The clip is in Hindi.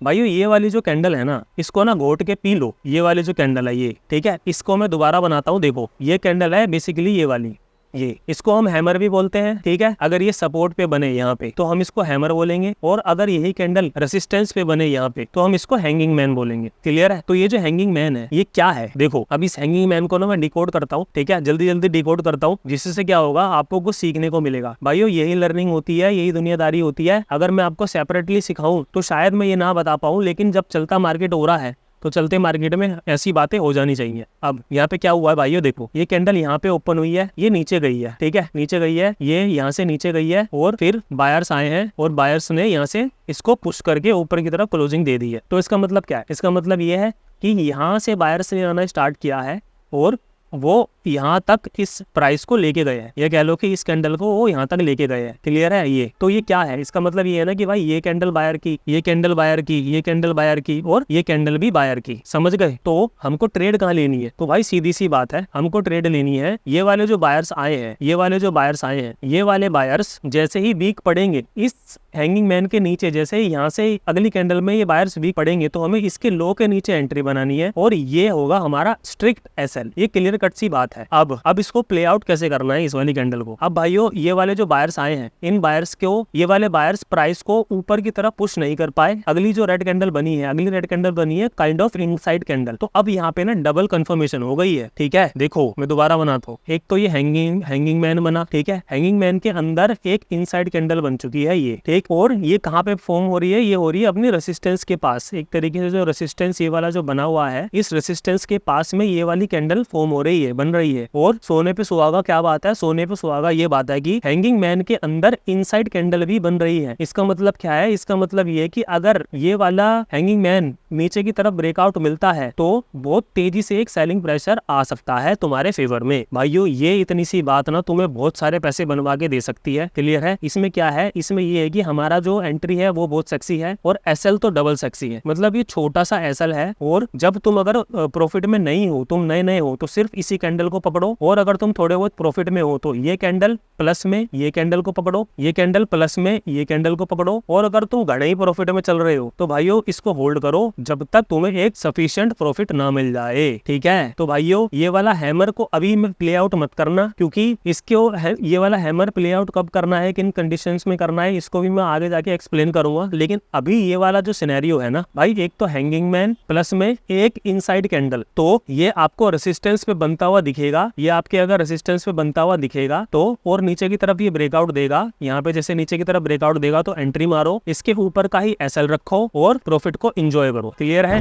भाइयों ये वाली जो कैंडल है ना, इसको ना घोट के पी लो। ये वाली जो कैंडल है ये, ठीक है, इसको मैं दोबारा बनाता हूँ। देखो ये कैंडल है बेसिकली ये वाली, ये इसको हम हैमर भी बोलते हैं, ठीक है। अगर ये सपोर्ट पे बने यहाँ पे तो हम इसको हैमर बोलेंगे, और अगर यही कैंडल रेसिस्टेंस पे बने यहाँ पे तो हम इसको हैंगिंग मैन बोलेंगे। क्लियर है? तो ये जो हैंगिंग मैन है ये क्या है, देखो अब इस हैंगिंग मैन को ना मैं डिकोड करता हूँ, ठीक है, जल्दी जल्दी डिकोड करता हूँ, जिससे क्या होगा आपको कुछ सीखने को मिलेगा। भाइयों यही लर्निंग होती है, यही दुनियादारी होती है। अगर मैं आपको सेपरेटली सिखाऊं तो शायद मैं ये ना बता पाऊं, लेकिन जब चलता मार्केट हो रहा है तो चलते मार्केट में ऐसी बातें हो जानी चाहिए। अब यहाँ पे क्या हुआ है भाइयों, देखो ये कैंडल यहाँ पे ओपन हुई है, ये नीचे गई है, ठीक है, नीचे गई है, ये यहाँ से नीचे गई है, और फिर बायर्स आए हैं और बायर्स ने यहाँ से इसको पुश करके ऊपर की तरफ क्लोजिंग दे दी है। तो इसका मतलब क्या है? इसका मतलब ये है कि यहाँ से बायर्स ने आना स्टार्ट किया है और वो यहाँ तक इस प्राइस को लेके गए हैं, ये कह लो कि इस कैंडल को वो यहाँ तक लेके गए हैं। क्लियर है? ये तो ये क्या है, इसका मतलब ये है ना कि भाई ये कैंडल बायर की, ये कैंडल बायर की, ये कैंडल बायर की, और ये कैंडल भी बायर की। समझ गए? तो हमको ट्रेड कहाँ लेनी है? तो भाई सीधी सी बात है, हमको ट्रेड लेनी है ये वाले जो बायर्स आए हैं, ये वाले जो बायर्स आए हैं, ये वाले बायर्स जैसे ही वीक पड़ेंगे इस हैंगिंग मैन के नीचे, जैसे ही यहाँ से अगली कैंडल में ये बायर्स वीक पड़ेंगे तो हमें इसके लो के नीचे एंट्री बनानी है, और ये होगा हमारा स्ट्रिक्ट एसएल। ये क्लियर कट सी बात है। अब इसको प्ले आउट कैसे करना है इस वाली कैंडल को? अब भाइयों ये वाले जो बायर्स आए हैं, इन बायर्स को, ये वाले बायर्स प्राइस को ऊपर की तरफ पुश नहीं कर पाए। अगली जो रेड कैंडल बनी है, अगली रेड कैंडल बनी है काइंड ऑफ इनसाइड कैंडल। तो अब यहाँ पे ना डबल कंफर्मेशन हो गई है, ठीक है। देखो मैं दोबारा बनाता हूँ। एक तो ये हैंगिंग मैन बना, ठीक है, हैंगिंग मैन के अंदर एक इनसाइड कैंडल बन चुकी है ये, ठीक। और ये कहाँ पे फॉर्म हो रही है? ये हो रही है अपनी रेसिस्टेंस के पास। एक तरीके से जो रेसिस्टेंस ये वाला जो बना हुआ है, इस रेसिस्टेंस के पास में ये वाली कैंडल फॉर्म हो रही है, बन रही है। और सोने पे सुहागा क्या बात है? सोने पे सुहागा ये बात है कि हैंगिंग मैन के अंदर इनसाइड कैंडल भी बन रही है। इसका मतलब क्या है? इसका मतलब ये है कि अगर ये वाला हैंगिंग मैन नीचे की तरफ ब्रेकआउट मिलता है तो बहुत तेजी से एक सेलिंग प्रेशर आ सकता है तुम्हारे फेवर में। भाइयों ये इतनी सी बात ना तुम्हें बहुत सारे पैसे बनवा के दे सकती है। क्लियर है? इसमें क्या है, इसमें ये है कि हमारा जो एंट्री है वो बहुत सेक्सी है, और एसएल तो डबल सेक्सी है। मतलब ये छोटा सा एसएल है, और जब तुम अगर प्रॉफिट में नहीं हो, तुम नए हो, तो सिर्फ इसी कैंडल को पकड़ो, और अगर तुम थोड़े बहुत प्रॉफिट में हो तो ये कैंडल प्लस में ये कैंडल को पकड़ो, ये कैंडल प्लस में ये कैंडल को पकड़ो, और अगर तुम घणे ही प्रॉफिट में चल रहे हो तो भाइयों इसको होल्ड करो जब तक तुम्हें एक सफिशिएंट प्रॉफिट ना मिल जाए, ठीक है। तो भाइयों ये वाला हैमर को अभी में प्ले आउट मत करना, क्योंकि इसके ये वाला हैमर प्ले आउट कब करना है, किन कंडीशंस में करना है, इसको भी मैं आगे जाके एक्सप्लेन करूंगा। लेकिन अभी ये वाला जो सिनेरियो है ना भाई, एक तो हैंगिंग मैन प्लस में एक इनसाइड कैंडल, तो ये आपको रेसिस्टेंस पे बनता हुआ दिखेगा। ये आपके अगर रेसिस्टेंस पे बनता हुआ दिखेगा तो, और नीचे की तरफ ये ब्रेकआउट देगा, यहाँ पे जैसे नीचे की तरफ ब्रेकआउट देगा तो एंट्री मारो, इसके ऊपर का ही एसएल रखो और प्रॉफिट को एंजॉय करो। क्लियर है?